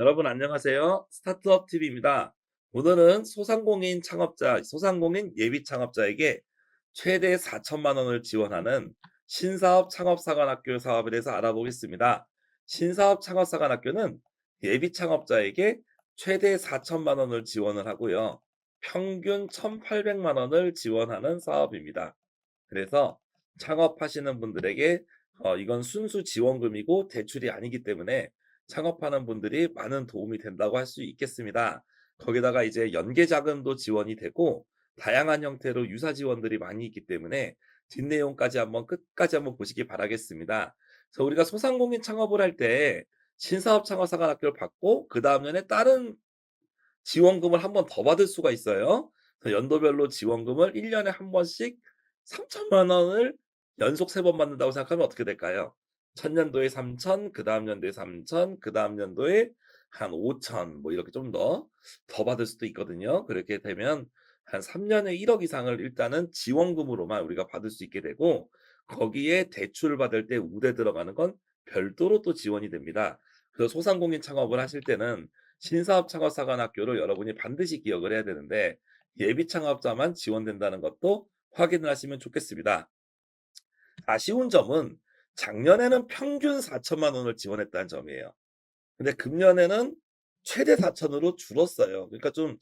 여러분 안녕하세요. 스타트업 TV입니다. 오늘은 소상공인 창업자, 소상공인 예비 창업자에게 최대 4천만 원을 지원하는 신사업 창업사관학교 사업에 대해서 알아보겠습니다. 신사업 창업사관학교는 예비 창업자에게 최대 4천만 원을 지원을 하고요. 평균 1,800만 원을 지원하는 사업입니다. 그래서 창업하시는 분들에게 이건 순수 지원금이고 대출이 아니기 때문에 창업하는 분들이 많은 도움이 된다고 할 수 있겠습니다. 거기다가 이제 연계 자금도 지원이 되고 다양한 형태로 유사 지원들이 많이 있기 때문에 뒷내용까지 한번 끝까지 한번 보시기 바라겠습니다. 그래서 우리가 소상공인 창업을 할 때 신사업 창업사관학교를 받고 그다음 년에 다른 지원금을 한 번 더 받을 수가 있어요. 그래서 연도별로 지원금을 1 년에 한 번씩 3천만 원을 연속 3번 받는다고 생각하면 어떻게 될까요? 첫 년도에 3천, 그다음 연도에 3천, 그다음 연도에 한 5천 뭐 이렇게 좀 더 받을 수도 있거든요. 그렇게 되면 한 3 년에 1억 이상을 일단은 지원금으로만 우리가 받을 수 있게 되고 거기에 대출을 받을 때 우대 들어가는 건 별도로 또 지원이 됩니다. 그래서 소상공인 창업을 하실 때는 신사업 창업사관학교를 여러분이 반드시 기억을 해야 되는데 예비 창업자만 지원된다는 것도 확인을 하시면 좋겠습니다. 아쉬운 점은 작년에는 평균 4천만 원을 지원했다는 점이에요. 근데 금년에는 최대 4천으로 줄었어요. 그러니까 좀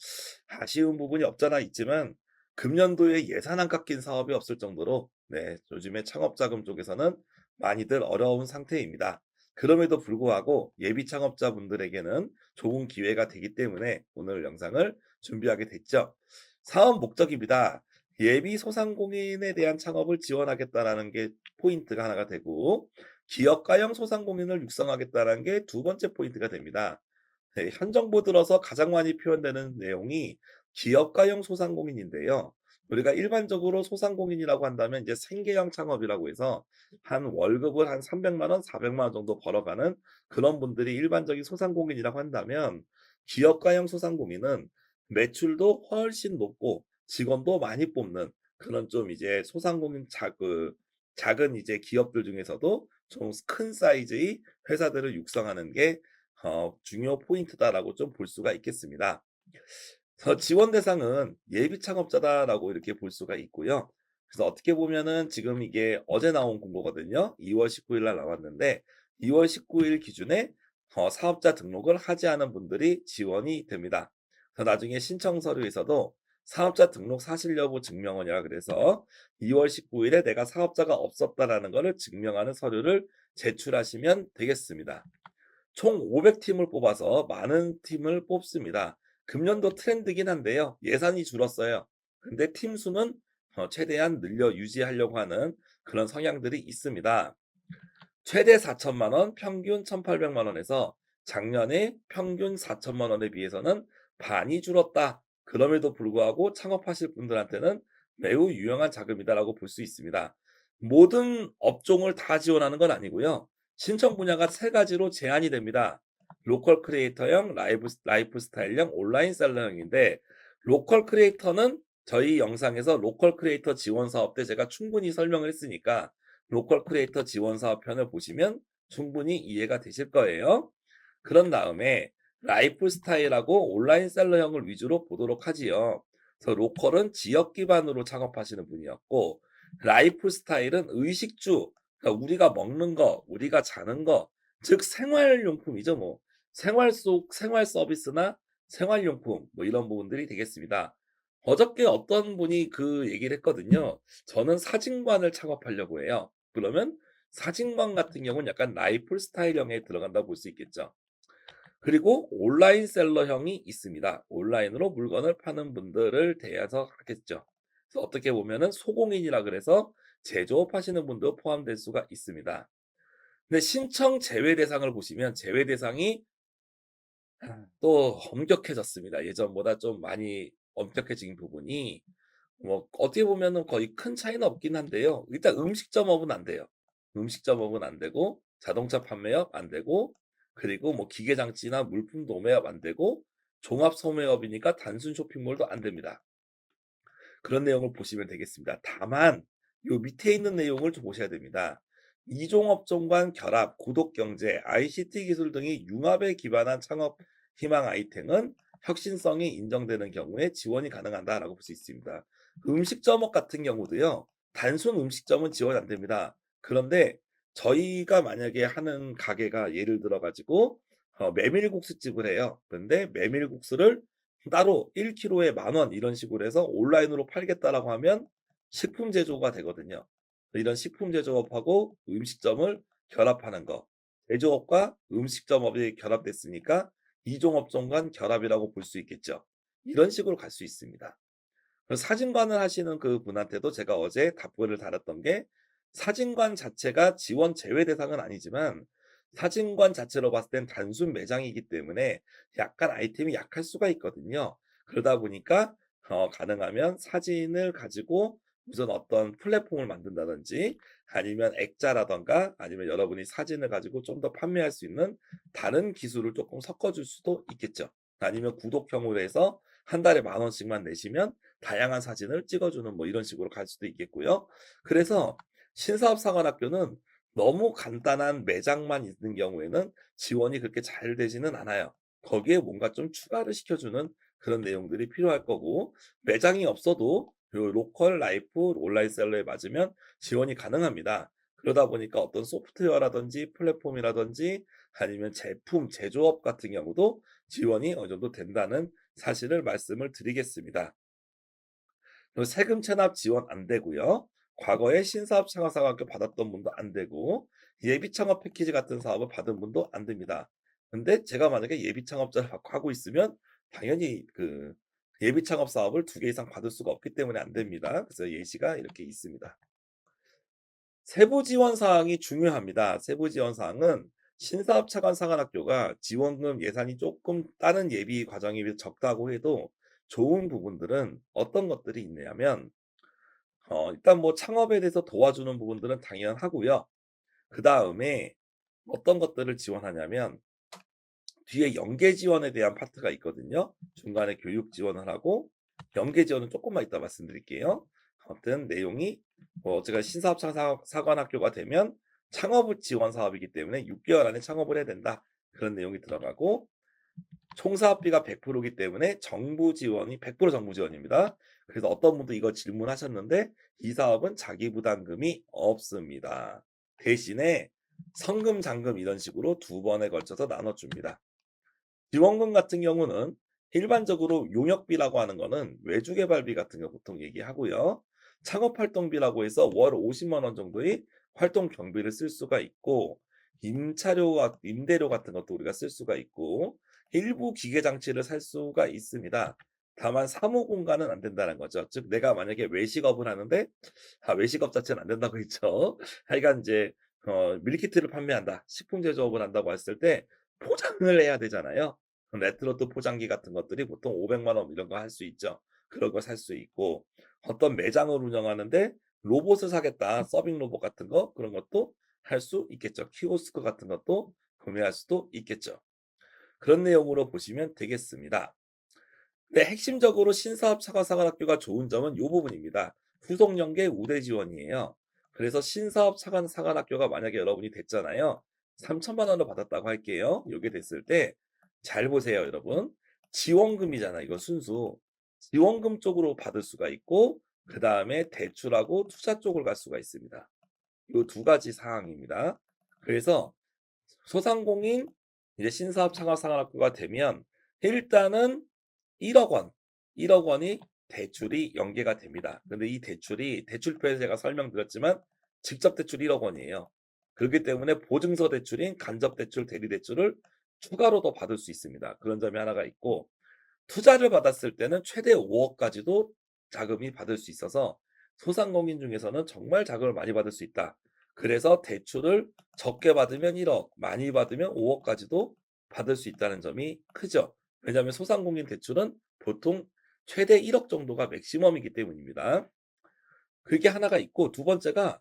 아쉬운 부분이 없잖아 있지만 금년도에 예산 안 깎인 사업이 없을 정도로 네, 요즘에 창업자금 쪽에서는 많이들 어려운 상태입니다. 그럼에도 불구하고 예비 창업자분들에게는 좋은 기회가 되기 때문에 오늘 영상을 준비하게 됐죠. 사업 목적입니다. 예비 소상공인에 대한 창업을 지원하겠다라는 게 포인트가 하나가 되고 기업가형 소상공인을 육성하겠다는 게 두 번째 포인트가 됩니다. 네, 현 정부 들어서 가장 많이 표현되는 내용이 기업가형 소상공인인데요. 우리가 일반적으로 소상공인이라고 한다면 이제 생계형 창업이라고 해서 한 월급을 한 300만 원, 400만 원 정도 벌어가는 그런 분들이 일반적인 소상공인이라고 한다면 기업가형 소상공인은 매출도 훨씬 높고 직원도 많이 뽑는 그런 좀 이제 소상공인 작은 이제 기업들 중에서도 좀 큰 사이즈의 회사들을 육성하는 게 중요 포인트다라고 좀 볼 수가 있겠습니다. 지원 대상은 예비 창업자다라고 이렇게 볼 수가 있고요. 그래서 어떻게 보면은 지금 이게 어제 나온 공고거든요. 2월 19일 날 나왔는데 2월 19일 기준에 사업자 등록을 하지 않은 분들이 지원이 됩니다. 그래서 나중에 신청 서류에서도 사업자 등록 사실 여부 증명원이라 그래서 2월 19일에 내가 사업자가 없었다라는 것을 증명하는 서류를 제출하시면 되겠습니다. 총 500팀을 뽑아서 많은 팀을 뽑습니다. 금년도 트렌드긴 한데요. 예산이 줄었어요. 근데 팀 수는 최대한 늘려 유지하려고 하는 그런 성향들이 있습니다. 최대 4천만 원, 평균 1,800만 원에서 작년에 평균 4천만 원에 비해서는 반이 줄었다. 그럼에도 불구하고 창업하실 분들한테는 매우 유용한 자금이다라고 볼 수 있습니다. 모든 업종을 다 지원하는 건 아니고요. 신청 분야가 세 가지로 제한이 됩니다. 로컬 크리에이터형, 라이프 스타일형, 온라인 셀러형인데 로컬 크리에이터는 저희 영상에서 로컬 크리에이터 지원 사업 때 제가 충분히 설명을 했으니까 로컬 크리에이터 지원 사업 편을 보시면 충분히 이해가 되실 거예요. 그런 다음에 라이프 스타일하고 온라인 셀러형을 위주로 보도록 하지요. 그래서 로컬은 지역 기반으로 창업하시는 분이었고 라이프 스타일은 의식주, 그러니까 우리가 먹는 거, 우리가 자는 거, 즉 생활용품이죠. 뭐 생활 속 생활 서비스나 생활용품 뭐 이런 부분들이 되겠습니다. 어저께 어떤 분이 그 얘기를 했거든요. 저는 사진관을 창업하려고 해요. 그러면 사진관 같은 경우는 약간 라이프 스타일형에 들어간다고 볼 수 있겠죠. 그리고 온라인 셀러형이 있습니다. 온라인으로 물건을 파는 분들을 대해서 하겠죠. 그래서 어떻게 보면은 소공인이라 그래서 제조업하시는 분도 포함될 수가 있습니다. 근데 신청 제외 대상을 보시면 제외 대상이 또 엄격해졌습니다. 예전보다 좀 많이 엄격해진 부분이 뭐 어떻게 보면은 거의 큰 차이는 없긴 한데요. 일단 음식점업은 안 돼요. 음식점업은 안 되고 자동차 판매업 안 되고 그리고 뭐 기계 장치나 물품 도매업 안 되고 종합 소매업이니까 단순 쇼핑몰도 안 됩니다. 그런 내용을 보시면 되겠습니다. 다만 요 밑에 있는 내용을 좀 보셔야 됩니다. 이종업종 간 결합, 구독경제, ICT 기술 등이 융합에 기반한 창업 희망 아이템은 혁신성이 인정되는 경우에 지원이 가능하다라고 볼 수 있습니다. 음식점업 같은 경우도요. 단순 음식점은 지원 안 됩니다. 그런데 저희가 만약에 하는 가게가 예를 들어 가지고 메밀국수집을 해요. 근데 메밀국수를 따로 1kg에 10,000원 이런 식으로 해서 온라인으로 팔겠다라고 하면 식품 제조가 되거든요. 이런 식품 제조업하고 음식점을 결합하는 거. 제조업과 음식점업이 결합됐으니까 이종업종 간 결합이라고 볼 수 있겠죠. 이런 식으로 갈 수 있습니다. 그래서 사진관을 하시는 그분한테도 제가 어제 답글을 달았던 게 사진관 자체가 지원 제외 대상은 아니지만 사진관 자체로 봤을 땐 단순 매장이기 때문에 약간 아이템이 약할 수가 있거든요. 그러다 보니까 가능하면 사진을 가지고 우선 어떤 플랫폼을 만든다든지 아니면 액자라든가 아니면 여러분이 사진을 가지고 좀 더 판매할 수 있는 다른 기술을 조금 섞어 줄 수도 있겠죠. 아니면 구독형으로 해서 한 달에 10,000원씩만 내시면 다양한 사진을 찍어주는 뭐 이런 식으로 갈 수도 있겠고요. 그래서 신사업사관학교는 너무 간단한 매장만 있는 경우에는 지원이 그렇게 잘 되지는 않아요. 거기에 뭔가 좀 추가를 시켜주는 그런 내용들이 필요할 거고 매장이 없어도 요 로컬 라이프 온라인셀러에 맞으면 지원이 가능합니다. 그러다 보니까 어떤 소프트웨어라든지 플랫폼이라든지 아니면 제품 제조업 같은 경우도 지원이 어느 정도 된다는 사실을 말씀을 드리겠습니다. 그리고 세금 체납 지원 안 되고요. 과거에 신사업 창업사관학교 받았던 분도 안 되고 예비 창업 패키지 같은 사업을 받은 분도 안 됩니다. 근데 제가 만약에 예비 창업자를 받고 하고 있으면 당연히 예비 창업 사업을 2개 이상 받을 수가 없기 때문에 안 됩니다. 그래서 예시가 이렇게 있습니다. 세부 지원 사항이 중요합니다. 세부 지원 사항은 신사업 차관 사관학교가 지원금 예산이 조금 다른 예비 과정에 비해 적다고 해도 좋은 부분들은 어떤 것들이 있냐면 일단 뭐 창업에 대해서 도와주는 부분들은 당연하고요. 그다음에 어떤 것들을 지원하냐면 뒤에 연계 지원에 대한 파트가 있거든요. 중간에 교육 지원을 하고 연계 지원은 조금만 이따 말씀드릴게요. 아무튼 내용이 제가 신사업창 사관학교가 되면 창업 지원 사업이기 때문에 6개월 안에 창업을 해야 된다. 그런 내용이 들어가고 총사업비가 100%이기 때문에 정부 지원이 100% 정부 지원입니다. 그래서 어떤 분도 이거 질문하셨는데 이 사업은 자기 부담금이 없습니다. 대신에 성금, 잔금 이런 식으로 2번에 걸쳐서 나눠줍니다. 지원금 같은 경우는 일반적으로 용역비라고 하는 거는 외주개발비 같은 거 보통 얘기하고요. 창업활동비라고 해서 월 50만 원 정도의 활동 경비를 쓸 수가 있고 임차료와 임대료 같은 것도 우리가 쓸 수가 있고 일부 기계 장치를 살 수가 있습니다. 다만 사무 공간은 안 된다는 거죠. 즉 내가 만약에 외식업을 하는데 외식업 자체는 안 된다고 했죠. 하여간 이제 밀키트를 판매한다. 식품 제조업을 한다고 했을 때 포장을 해야 되잖아요. 레트로트 포장기 같은 것들이 보통 500만 원 이런 거 할 수 있죠. 그런 거 살 수 있고 어떤 매장을 운영하는데 로봇을 사겠다. 서빙 로봇 같은 거 그런 것도 할 수 있겠죠. 키오스크 같은 것도 구매할 수도 있겠죠. 그런 내용으로 보시면 되겠습니다. 근데 핵심적으로 신사업 차관사관학교가 좋은 점은 요 부분입니다. 후속 연계 우대 지원이에요. 그래서 신사업 차관사관학교가 만약에 여러분이 됐잖아요. 3천만 원을 받았다고 할게요. 요게 됐을 때 잘 보세요, 여러분. 지원금이잖아, 이거 순수. 지원금 쪽으로 받을 수가 있고 그다음에 대출하고 투자 쪽을 갈 수가 있습니다. 요 두 가지 사항입니다. 그래서 소상공인 이제 신사업 창업사관학교가 되면 일단은 1억 원, 1억 원이 대출이 연계가 됩니다. 근데 이 대출이 대출표에서 제가 설명드렸지만 직접 대출 1억 원이에요. 그렇기 때문에 보증서 대출인 간접 대출, 대리 대출을 추가로 더 받을 수 있습니다. 그런 점이 하나가 있고 투자를 받았을 때는 최대 5억까지도 자금이 받을 수 있어서 소상공인 중에서는 정말 자금을 많이 받을 수 있다. 그래서 대출을 적게 받으면 1억, 많이 받으면 5억까지도 받을 수 있다는 점이 크죠. 왜냐하면 소상공인 대출은 보통 최대 1억 정도가 맥시멈이기 때문입니다. 그게 하나가 있고 두 번째가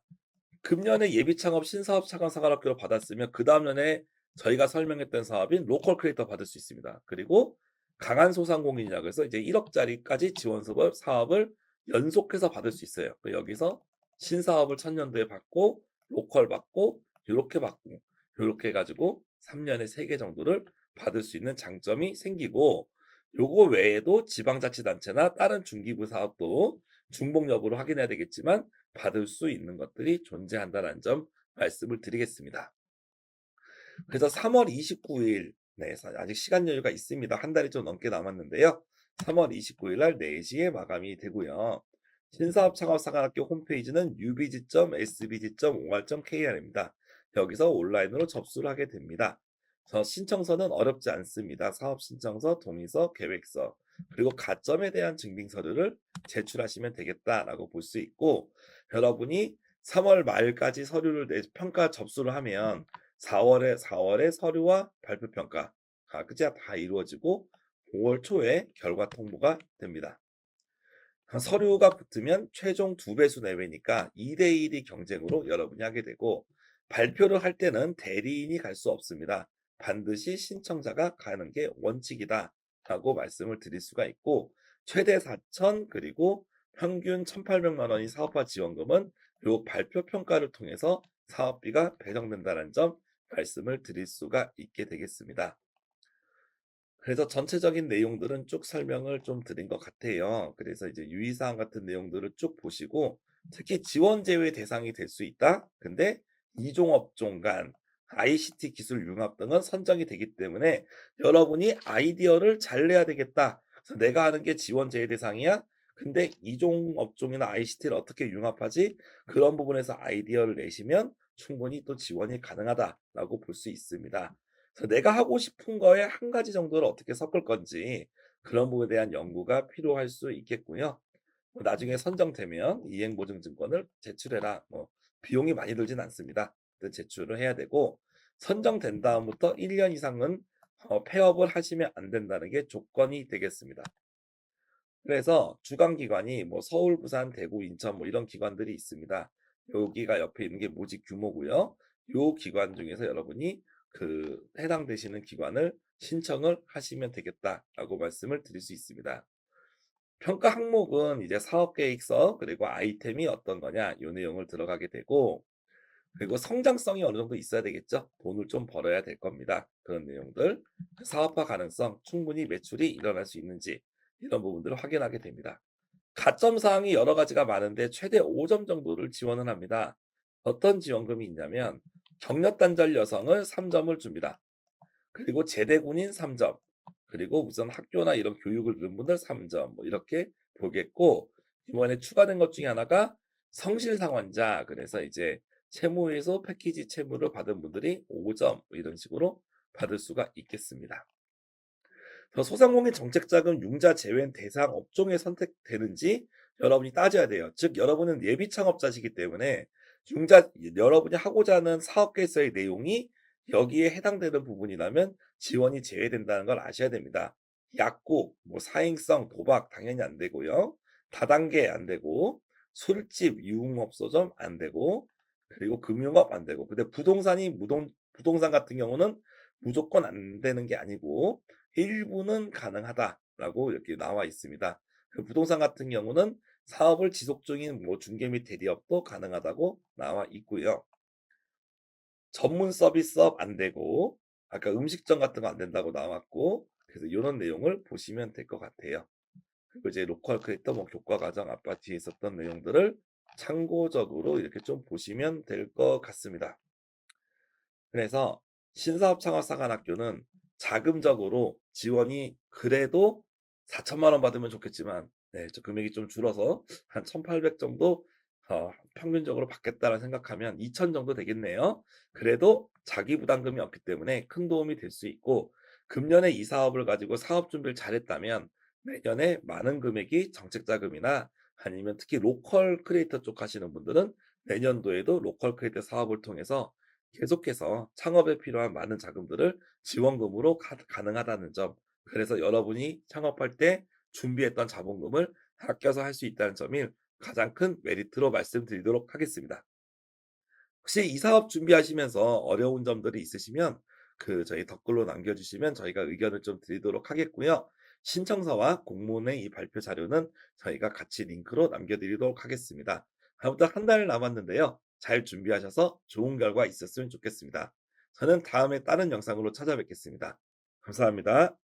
금년에 예비창업 신사업 차관사관학교를 받았으면 그다음 년에 저희가 설명했던 사업인 로컬 크리에이터 받을 수 있습니다. 그리고 강한 소상공인이라고 해서 이제 1억짜리까지 지원 사업을 연속해서 받을 수 있어요. 여기서 신사업을 첫 년도에 받고 로컬 받고 요렇게 받고 요렇게 해 가지고 3 년에 3개 정도를 받을 수 있는 장점이 생기고, 요거 외에도 지방자치단체나 다른 중기부 사업도 중복 여부를 확인해야 되겠지만 받을 수 있는 것들이 존재한다는 점 말씀을 드리겠습니다. 그래서 3월 29일, 네, 아직 시간 여유가 있습니다. 한 달이 좀 넘게 남았는데요. 3월 29일 날 4시에 마감이 되고요. 신사업 창업사관학교 홈페이지는 ubg.sbg.or.kr입니다. 여기서 온라인으로 접수를 하게 됩니다. 신청서는 어렵지 않습니다. 사업 신청서, 동의서, 계획서, 그리고 가점에 대한 증빙 서류를 제출하시면 되겠다라고 볼 수 있고, 여러분이 3월 말까지 서류를 평가 접수를 하면 4월에 서류와 발표 평가가 그다 이루어지고 5월 초에 결과 통보가 됩니다. 서류가 붙으면 최종 2배수 내외니까 2대 1이 경쟁으로 여러분이 하게 되고, 발표를 할 때는 대리인이 갈 수 없습니다. 반드시 신청자가 가는 게 원칙이다라고 말씀을 드릴 수가 있고, 최대 4천 그리고 평균 1,800만 원이 사업화 지원금은 요 발표 평가를 통해서 사업비가 배정된다는 점 말씀을 드릴 수가 있게 되겠습니다. 그래서 전체적인 내용들은 쭉 설명을 좀 드린 것 같아요. 그래서 이제 유의사항 같은 내용들을 쭉 보시고, 특히 지원 제외 대상이 될 수 있다. 근데 이종업종 간 ICT 기술 융합 등은 선정이 되기 때문에 여러분이 아이디어를 잘 내야 되겠다. 그래서 내가 하는 게 지원 제외 대상이야. 근데 이종업종이나 ICT를 어떻게 융합하지? 그런 부분에서 아이디어를 내시면 충분히 또 지원이 가능하다라고 볼 수 있습니다. 그래서 내가 하고 싶은 거에 한 가지 정도를 어떻게 섞을 건지 그런 부분에 대한 연구가 필요할 수 있겠고요. 나중에 선정되면 이행보증증권을 제출해라. 비용이 많이 들진 않습니다. 제출을 해야 되고, 선정된 다음부터 1년 이상은 폐업을 하시면 안 된다는 게 조건이 되겠습니다. 그래서 주관 기관이 서울, 부산, 대구, 인천 이런 기관들이 있습니다. 여기가 옆에 있는 게 모집 규모고요. 요 기관 중에서 여러분이 해당되시는 기관을 신청을 하시면 되겠다라고 말씀을 드릴 수 있습니다. 평가 항목은 이제 사업 계획서 그리고 아이템이 어떤 거냐 요 내용을 들어가게 되고, 그리고 성장성이 어느 정도 있어야 되겠죠. 돈을 좀 벌어야 될 겁니다. 그런 내용들, 사업화 가능성, 충분히 매출이 일어날 수 있는지 이런 부분들을 확인하게 됩니다. 가점 사항이 여러 가지가 많은데 최대 5점 정도를 지원을 합니다. 어떤 지원금이 있냐면 경력 단절 여성을 3점을 줍니다. 그리고 제대군인 3점, 그리고 우선 학교나 이런 교육을 들은 분들 3점, 이렇게 보겠고, 이번에 추가된 것 중에 하나가 성실상환자, 그래서 이제 채무에서 패키지 채무를 받은 분들이 5점 이런 식으로 받을 수가 있겠습니다. 소상공인 정책자금 융자 제외 대상 업종에 선택되는지 여러분이 따져야 돼요. 즉 여러분은 예비 창업자시기 때문에 여러분이 하고자 하는 사업 계획서의 내용이 여기에 해당되는 부분이라면 지원이 제외된다는 걸 아셔야 됩니다. 약국, 사행성, 도박 당연히 안 되고요. 다단계 안 되고, 술집, 유흥업소점 안 되고, 그리고 금융업 안 되고. 근데 부동산 같은 경우는 무조건 안 되는 게 아니고 일부는 가능하다라고 이렇게 나와 있습니다. 부동산 같은 경우는 사업을 지속 중인 중개 및 대리업도 가능하다고 나와 있고요. 전문 서비스업 안 되고, 아까 음식점 같은 거 안 된다고 나왔고, 그래서 이런 내용을 보시면 될 것 같아요. 그리고 이제 로컬 크리에이터 교과 과정 아까 뒤에 있었던 내용들을 참고적으로 이렇게 좀 보시면 될 것 같습니다. 그래서 신사업 창업사관학교는 자금적으로 지원이 그래도 4천만 원 받으면 좋겠지만, 네, 저 금액이 좀 줄어서 한 1,800 정도 평균적으로 받겠다라 생각하면 2천 정도 되겠네요. 그래도 자기 부담금이 없기 때문에 큰 도움이 될 수 있고, 금년에 이 사업을 가지고 사업 준비를 잘했다면 내년에 많은 금액이 정책 자금이나 아니면 특히 로컬 크리에이터 쪽 하시는 분들은 내년도에도 로컬 크리에이터 사업을 통해서 계속해서 창업에 필요한 많은 자금들을 지원금으로 가능하다는 점, 그래서 여러분이 창업할 때 준비했던 자본금을 아껴서 할 수 있다는 점이 가장 큰 메리트로 말씀드리도록 하겠습니다. 혹시 이 사업 준비하시면서 어려운 점들이 있으시면 저희 댓글로 남겨주시면 저희가 의견을 좀 드리도록 하겠고요. 신청서와 공문의 이 발표 자료는 저희가 같이 링크로 남겨드리도록 하겠습니다. 다음부터 한 달 남았는데요. 잘 준비하셔서 좋은 결과 있었으면 좋겠습니다. 저는 다음에 다른 영상으로 찾아뵙겠습니다. 감사합니다.